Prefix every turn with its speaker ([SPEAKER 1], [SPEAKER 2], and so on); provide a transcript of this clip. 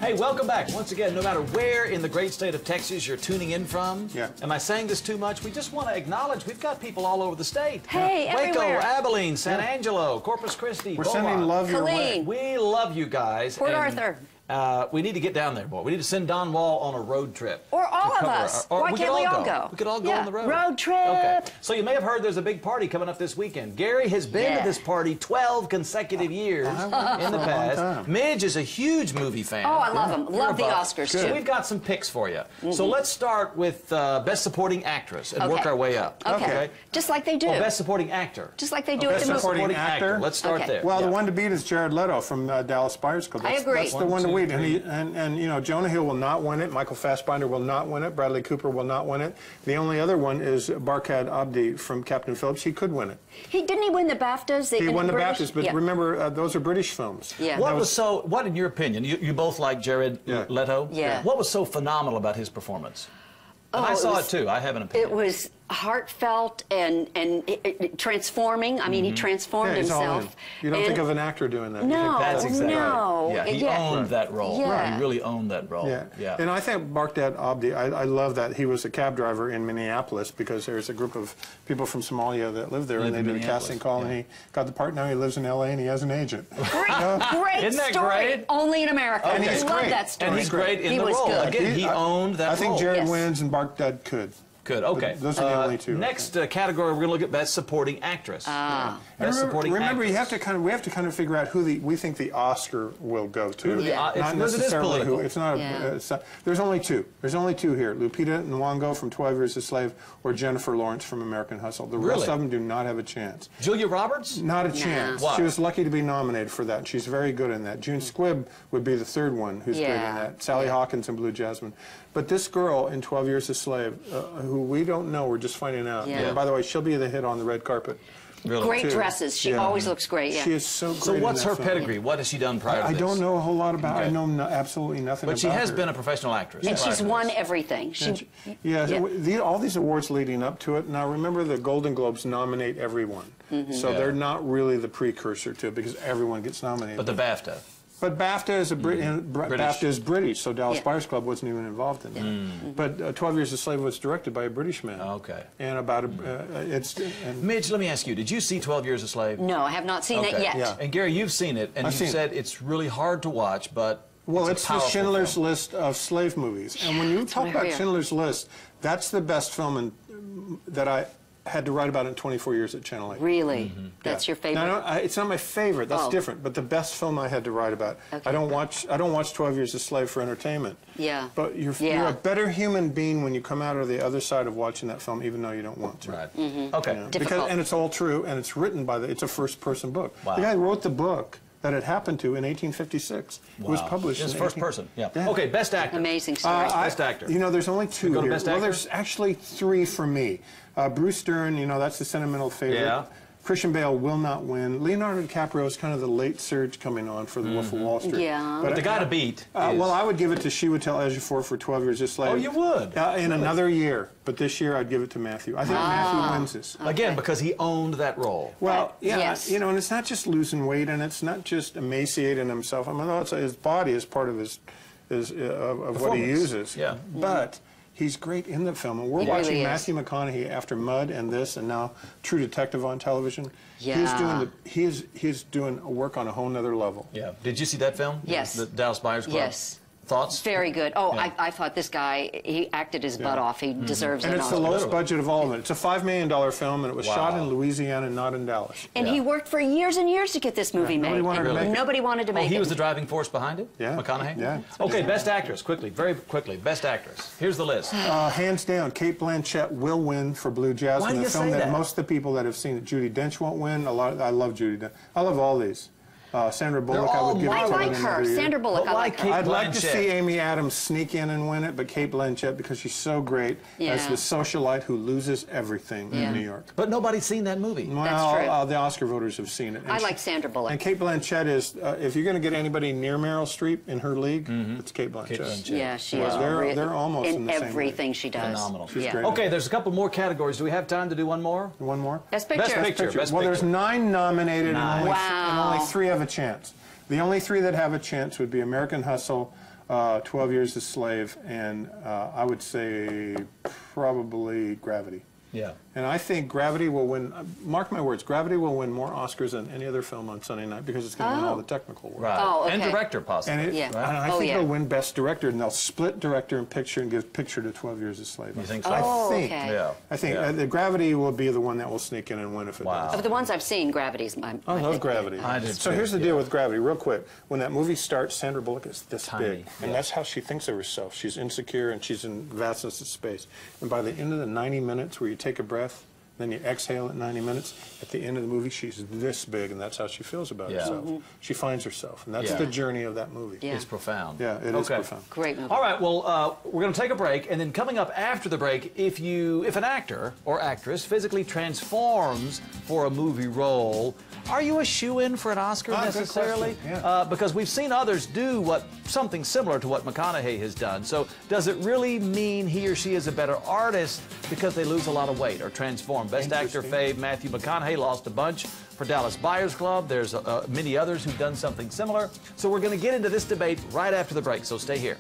[SPEAKER 1] Hey, welcome back. Once again, no matter where in the great state of Texas you're tuning in from.
[SPEAKER 2] Yeah.
[SPEAKER 1] Am I saying this too much? We just want to acknowledge we've got people all over the state.
[SPEAKER 3] Hey,
[SPEAKER 1] Waco,
[SPEAKER 3] everywhere.
[SPEAKER 1] Abilene, San Angelo, Corpus Christi,
[SPEAKER 2] We're
[SPEAKER 1] Beaumont.
[SPEAKER 2] sending love your way.
[SPEAKER 3] Colleen.
[SPEAKER 1] We love you guys.
[SPEAKER 3] Port
[SPEAKER 1] and,
[SPEAKER 3] Arthur.
[SPEAKER 1] We need to get down there more. We need to send Don Wall on a road trip.
[SPEAKER 3] Or all
[SPEAKER 1] to
[SPEAKER 3] of
[SPEAKER 1] cover
[SPEAKER 3] us.
[SPEAKER 1] or
[SPEAKER 3] Why
[SPEAKER 1] we
[SPEAKER 3] can't
[SPEAKER 1] could
[SPEAKER 3] we all
[SPEAKER 1] go?
[SPEAKER 3] go?
[SPEAKER 1] We could all go
[SPEAKER 3] Yeah.
[SPEAKER 1] on the road.
[SPEAKER 3] Road trip.
[SPEAKER 1] Okay. So you may have heard there's a big party coming up this weekend. Gary has been
[SPEAKER 3] Yeah.
[SPEAKER 1] to this party 12 consecutive years in the
[SPEAKER 2] for a long
[SPEAKER 1] past.
[SPEAKER 2] time.
[SPEAKER 1] Midge is a huge movie fan.
[SPEAKER 3] Oh, I love them.
[SPEAKER 1] You're
[SPEAKER 3] Love the
[SPEAKER 1] above.
[SPEAKER 3] Oscars,
[SPEAKER 1] So
[SPEAKER 3] too.
[SPEAKER 1] we've got some picks for you. So let's start with Best Supporting Actress and work
[SPEAKER 3] Okay.
[SPEAKER 1] our way up.
[SPEAKER 3] Okay. Just like they do.
[SPEAKER 1] Well, Best Supporting Actor.
[SPEAKER 3] Just like they do
[SPEAKER 1] Best
[SPEAKER 3] at the movie.
[SPEAKER 1] Supporting
[SPEAKER 2] Actor.
[SPEAKER 1] Actor. Let's start
[SPEAKER 3] Okay.
[SPEAKER 1] there.
[SPEAKER 2] Well,
[SPEAKER 1] Yeah.
[SPEAKER 2] the one to beat is Jared Leto from Dallas Buyers Club.
[SPEAKER 3] I agree.
[SPEAKER 2] That's the one to beat. And you know, Jonah Hill will not win it. Michael Fassbender will not win it. Bradley Cooper will not win it. The only other one is Barkhad Abdi from Captain Phillips. He could win it.
[SPEAKER 3] Didn't he win the BAFTAs?
[SPEAKER 2] He won the
[SPEAKER 3] British?
[SPEAKER 2] BAFTAs, but
[SPEAKER 3] Yeah.
[SPEAKER 2] remember, those are British films.
[SPEAKER 3] Yeah.
[SPEAKER 1] What in your opinion, you both like Jared
[SPEAKER 2] Yeah.
[SPEAKER 1] Leto?
[SPEAKER 3] Yeah.
[SPEAKER 1] What was so phenomenal about his performance? And
[SPEAKER 3] Oh,
[SPEAKER 1] I
[SPEAKER 3] it
[SPEAKER 1] saw
[SPEAKER 3] was-
[SPEAKER 1] it too. I have an opinion.
[SPEAKER 3] It was heartfelt and transforming. I mean, he transformed
[SPEAKER 2] Yeah, he's all in.
[SPEAKER 3] himself.
[SPEAKER 2] You don't
[SPEAKER 3] And-
[SPEAKER 2] think of an actor doing that. You
[SPEAKER 3] No,
[SPEAKER 2] think,
[SPEAKER 1] That's exactly
[SPEAKER 3] no.
[SPEAKER 1] right. Yeah, he
[SPEAKER 3] Yeah.
[SPEAKER 1] owned that role.
[SPEAKER 3] Yeah.
[SPEAKER 1] He really owned that role.
[SPEAKER 2] Yeah. And I think Barkhad Abdi, I love that he was a cab driver in Minneapolis because there's a group of people from Somalia that live there,
[SPEAKER 1] Live
[SPEAKER 2] and they
[SPEAKER 1] in
[SPEAKER 2] did a
[SPEAKER 1] Minneapolis,
[SPEAKER 2] casting call, and he got the part. Now he lives in L.A. and he has an agent.
[SPEAKER 3] Great
[SPEAKER 1] Isn't that
[SPEAKER 3] story.
[SPEAKER 1] great?
[SPEAKER 3] Only in America.
[SPEAKER 2] And
[SPEAKER 3] I
[SPEAKER 2] he's
[SPEAKER 3] love
[SPEAKER 2] great.
[SPEAKER 3] that story.
[SPEAKER 1] And he's great in
[SPEAKER 3] He
[SPEAKER 1] the
[SPEAKER 3] was
[SPEAKER 1] role.
[SPEAKER 3] good.
[SPEAKER 1] Again, he owned that role.
[SPEAKER 2] I think Jared
[SPEAKER 3] Yes.
[SPEAKER 2] wins and Barkhad could.
[SPEAKER 1] Good. Okay.
[SPEAKER 2] Those are the only two.
[SPEAKER 1] Next category, we're going to look at Best Supporting Actress. Best Supporting
[SPEAKER 2] Remember,
[SPEAKER 1] Actress.
[SPEAKER 2] we have to kind of figure out who we think the Oscar will go to.
[SPEAKER 3] Yeah.
[SPEAKER 2] Not
[SPEAKER 1] It is
[SPEAKER 2] necessarily
[SPEAKER 1] political.
[SPEAKER 2] who. It's not.
[SPEAKER 3] Yeah.
[SPEAKER 2] It's not. There's only two. There's only two here: Lupita Nyong'o from 12 Years a Slave, or Jennifer Lawrence from American Hustle. The rest
[SPEAKER 1] Really?
[SPEAKER 2] of them do not have a chance.
[SPEAKER 1] Julia Roberts?
[SPEAKER 2] Not a chance.
[SPEAKER 1] Why?
[SPEAKER 2] She was lucky to be nominated for that. She's very good in that. June Squibb would be the third one who's great in
[SPEAKER 3] Yeah.
[SPEAKER 2] that. Sally Hawkins in Blue Jasmine. But this girl in 12 Years a Slave, who we don't know, we're just finding out.
[SPEAKER 3] Yeah.
[SPEAKER 2] And by the way, she'll be the hit on the red carpet.
[SPEAKER 1] Really?
[SPEAKER 3] Great
[SPEAKER 2] too.
[SPEAKER 3] dresses. She
[SPEAKER 2] Yeah.
[SPEAKER 3] always looks great. Yeah.
[SPEAKER 2] She is so great.
[SPEAKER 1] So
[SPEAKER 2] in
[SPEAKER 1] what's
[SPEAKER 2] that
[SPEAKER 1] her
[SPEAKER 2] film.
[SPEAKER 1] pedigree? What has she done prior to
[SPEAKER 2] I
[SPEAKER 1] this?
[SPEAKER 2] don't know a whole lot about.
[SPEAKER 1] Okay.
[SPEAKER 2] I know absolutely nothing
[SPEAKER 1] But
[SPEAKER 2] about
[SPEAKER 1] she has
[SPEAKER 2] her.
[SPEAKER 1] been a professional actress.
[SPEAKER 3] And
[SPEAKER 1] prior
[SPEAKER 3] she's
[SPEAKER 1] to
[SPEAKER 3] won
[SPEAKER 1] this.
[SPEAKER 3] everything.
[SPEAKER 2] All these awards leading up to it. Now remember, the Golden Globes nominate everyone, so
[SPEAKER 1] Yeah.
[SPEAKER 2] they're not really the precursor to it because everyone gets nominated.
[SPEAKER 1] But the BAFTA.
[SPEAKER 2] But BAFTA is BAFTA is British, so Dallas
[SPEAKER 3] Yeah.
[SPEAKER 2] Buyers Club wasn't even involved in that. But 12 Years a Slave was directed by a British man.
[SPEAKER 1] Okay.
[SPEAKER 2] And about
[SPEAKER 1] Midge, let me ask you, did you see 12 Years a Slave?
[SPEAKER 3] No, I have not seen it
[SPEAKER 1] Okay.
[SPEAKER 3] yet.
[SPEAKER 2] Yeah.
[SPEAKER 1] And Gary, you've seen it, and
[SPEAKER 2] I've
[SPEAKER 1] you
[SPEAKER 2] seen it.
[SPEAKER 1] said it's really hard to watch, but
[SPEAKER 2] well,
[SPEAKER 1] it's
[SPEAKER 2] it's
[SPEAKER 1] a
[SPEAKER 2] the
[SPEAKER 1] powerful
[SPEAKER 2] Schindler's
[SPEAKER 1] film.
[SPEAKER 2] List of slave movies. And when you talk
[SPEAKER 3] what I
[SPEAKER 2] about
[SPEAKER 3] hear.
[SPEAKER 2] Schindler's List, that's the best film that I had to write about in 24 years at Channel 8.
[SPEAKER 3] Really? That's
[SPEAKER 2] Yeah.
[SPEAKER 3] your favorite?
[SPEAKER 2] No, it's not my favorite. That's
[SPEAKER 3] Oh.
[SPEAKER 2] different. But the best film I had to write about.
[SPEAKER 3] Okay.
[SPEAKER 2] I don't watch 12 Years a Slave for entertainment.
[SPEAKER 3] Yeah.
[SPEAKER 2] But you're
[SPEAKER 3] Yeah.
[SPEAKER 2] a better human being when you come out of the other side of watching that film, even though you don't want to.
[SPEAKER 1] Right. Okay.
[SPEAKER 2] You know, because,
[SPEAKER 3] Difficult.
[SPEAKER 2] and it's all true, and it's written by it's a first-person book.
[SPEAKER 1] Wow.
[SPEAKER 2] The guy who wrote the book that it happened to in 1856. It was
[SPEAKER 1] Wow.
[SPEAKER 2] published
[SPEAKER 1] It's
[SPEAKER 2] in
[SPEAKER 1] first
[SPEAKER 2] 18
[SPEAKER 1] person. Yeah. Okay, Best Actor.
[SPEAKER 3] Amazing story.
[SPEAKER 1] Best Actor.
[SPEAKER 2] You know, there's only two
[SPEAKER 1] go to
[SPEAKER 2] here.
[SPEAKER 1] Best
[SPEAKER 2] Well,
[SPEAKER 1] Actor?
[SPEAKER 2] there's actually three for me. Bruce Dern, you know, that's the sentimental favorite.
[SPEAKER 1] Yeah.
[SPEAKER 2] Christian Bale will not win. Leonardo DiCaprio is kind of the late surge coming on for the Wolf of Wall Street.
[SPEAKER 3] Yeah.
[SPEAKER 1] But the guy to beat is...
[SPEAKER 2] well, I would give it to Chiwetel Ejiofor for 12 Years a Slave.
[SPEAKER 1] Oh, you would?
[SPEAKER 2] In another year. But this year, I'd give it to Matthew. I think Matthew wins this.
[SPEAKER 1] Again, because he owned that role.
[SPEAKER 2] Well, yeah,
[SPEAKER 3] Yes.
[SPEAKER 2] you know, and it's not just losing weight, and it's not just emaciating himself. I mean, his body is part of of what he
[SPEAKER 1] Performance.
[SPEAKER 2] uses.
[SPEAKER 1] Yeah.
[SPEAKER 2] But he's great in the film, and we're
[SPEAKER 3] He
[SPEAKER 2] watching
[SPEAKER 3] really is.
[SPEAKER 2] Matthew McConaughey after Mud and this, and now True Detective on television.
[SPEAKER 3] Yeah.
[SPEAKER 2] He's doing work on a whole nother level.
[SPEAKER 1] Yeah. Did you see that film?
[SPEAKER 3] Yes.
[SPEAKER 1] The Dallas Buyers Club?
[SPEAKER 3] Yes.
[SPEAKER 1] Thoughts?
[SPEAKER 3] Very good. Oh,
[SPEAKER 1] Yeah.
[SPEAKER 3] I thought this guy, he acted his butt off. He deserves
[SPEAKER 2] And
[SPEAKER 3] an
[SPEAKER 2] it's the
[SPEAKER 3] Oscar.
[SPEAKER 2] lowest budget of all of it. It's a $5 million film, and it was
[SPEAKER 1] Wow.
[SPEAKER 2] shot in Louisiana, not in Dallas.
[SPEAKER 3] And
[SPEAKER 1] Yeah.
[SPEAKER 3] he worked for years and years to get this movie
[SPEAKER 2] nobody
[SPEAKER 3] made.
[SPEAKER 2] wanted
[SPEAKER 3] and
[SPEAKER 2] to make it.
[SPEAKER 3] nobody wanted to
[SPEAKER 1] Oh,
[SPEAKER 3] make
[SPEAKER 1] he
[SPEAKER 3] it.
[SPEAKER 1] was the driving force behind it?
[SPEAKER 2] Yeah.
[SPEAKER 1] McConaughey?
[SPEAKER 2] Yeah.
[SPEAKER 1] Okay, Best Actress, quickly, very quickly. Best Actress. Here's the list.
[SPEAKER 2] Hands down, Kate Blanchett will win for Blue Jasmine.
[SPEAKER 1] Why do you
[SPEAKER 2] the film
[SPEAKER 1] say
[SPEAKER 2] that
[SPEAKER 1] that?
[SPEAKER 2] most of the people that have seen it. Judi Dench won't win. I love Judi Dench. I love all these. Sandra Bullock, I
[SPEAKER 1] all
[SPEAKER 2] would give it
[SPEAKER 3] I
[SPEAKER 2] to
[SPEAKER 3] like
[SPEAKER 2] win
[SPEAKER 3] her.
[SPEAKER 2] another year.
[SPEAKER 3] Sandra Bullock,
[SPEAKER 1] But
[SPEAKER 3] I
[SPEAKER 1] why
[SPEAKER 3] like her.
[SPEAKER 1] Kate
[SPEAKER 2] I'd like to
[SPEAKER 1] Blanchett?
[SPEAKER 2] see Amy Adams sneak in and win it, but Kate Blanchett, because she's so great as
[SPEAKER 3] Yeah.
[SPEAKER 2] the socialite who loses everything
[SPEAKER 3] Yeah.
[SPEAKER 2] in New York.
[SPEAKER 1] But nobody's seen that movie.
[SPEAKER 2] Well,
[SPEAKER 3] true.
[SPEAKER 2] the Oscar voters have seen it. And
[SPEAKER 3] I like Sandra Bullock.
[SPEAKER 2] And Kate Blanchett is, if you're going to get anybody near Meryl Streep in her league, it's Kate Blanchett.
[SPEAKER 1] Kate Blanchett.
[SPEAKER 3] Yeah, she
[SPEAKER 2] Wow.
[SPEAKER 3] is.
[SPEAKER 2] They're almost in the same
[SPEAKER 3] everything
[SPEAKER 2] league.
[SPEAKER 3] she does.
[SPEAKER 1] Phenomenal.
[SPEAKER 2] She's
[SPEAKER 3] yeah.
[SPEAKER 2] great.
[SPEAKER 1] Okay, there's a couple more categories. Do we have time to do one more?
[SPEAKER 2] One more?
[SPEAKER 3] Best Picture.
[SPEAKER 1] Best Picture. Best
[SPEAKER 2] Well,
[SPEAKER 1] Picture.
[SPEAKER 2] there's 9 nominated
[SPEAKER 1] Nine.
[SPEAKER 2] And,
[SPEAKER 3] Wow.
[SPEAKER 2] only 3 have a chance. The only three that have a chance would be American Hustle, 12 Years a Slave, and I would say probably Gravity.
[SPEAKER 1] Yeah.
[SPEAKER 2] And I think Gravity will win, mark my words, Gravity will win more Oscars than any other film on Sunday night because it's going to win all the technical work.
[SPEAKER 1] Right.
[SPEAKER 3] Oh, okay.
[SPEAKER 1] And director, possibly.
[SPEAKER 2] And,
[SPEAKER 3] Yeah.
[SPEAKER 2] and I
[SPEAKER 3] Oh,
[SPEAKER 2] think
[SPEAKER 3] yeah.
[SPEAKER 2] it'll win Best Director, and they'll split Director and Picture and give Picture to 12 Years a Slave.
[SPEAKER 1] You think so?
[SPEAKER 3] Oh,
[SPEAKER 2] I think.
[SPEAKER 3] okay.
[SPEAKER 1] Yeah.
[SPEAKER 2] I think
[SPEAKER 1] Yeah.
[SPEAKER 2] the Gravity will be the one that will sneak in and win if it
[SPEAKER 1] Wow.
[SPEAKER 2] does.
[SPEAKER 3] Of the ones I've seen, Gravity's my
[SPEAKER 2] I love
[SPEAKER 3] pick.
[SPEAKER 2] Gravity.
[SPEAKER 1] I did
[SPEAKER 2] So
[SPEAKER 1] too,
[SPEAKER 2] here's the
[SPEAKER 1] yeah.
[SPEAKER 2] deal with Gravity, real quick. When that movie starts, Sandra Bullock is this
[SPEAKER 1] Tiny,
[SPEAKER 2] big, and
[SPEAKER 1] yeah.
[SPEAKER 2] that's how she thinks of herself. She's insecure, and she's in vastness of space. And by the end of the 90 minutes, where you take a breath, then you exhale at 90 minutes, at the end of the movie, she's this big, and that's how she feels about
[SPEAKER 1] Yeah.
[SPEAKER 2] herself. She finds herself, and that's
[SPEAKER 1] Yeah.
[SPEAKER 2] the journey of that movie.
[SPEAKER 3] Yeah.
[SPEAKER 1] It's profound.
[SPEAKER 2] Yeah, it is profound.
[SPEAKER 3] Great movie.
[SPEAKER 1] All right, well, we're going to take a break, and then coming up after the break, if an actor or actress physically transforms for a movie role, are you a shoo-in for an Oscar
[SPEAKER 2] Good
[SPEAKER 1] necessarily?
[SPEAKER 2] question, yeah.
[SPEAKER 1] Because we've seen others do something similar to what McConaughey has done. So does it really mean he or she is a better artist because they lose a lot of weight or transform? Best actor fave Matthew McConaughey lost a bunch for Dallas Buyers Club. There's many others who've done something similar. So we're going to get into this debate right after the break, so stay here.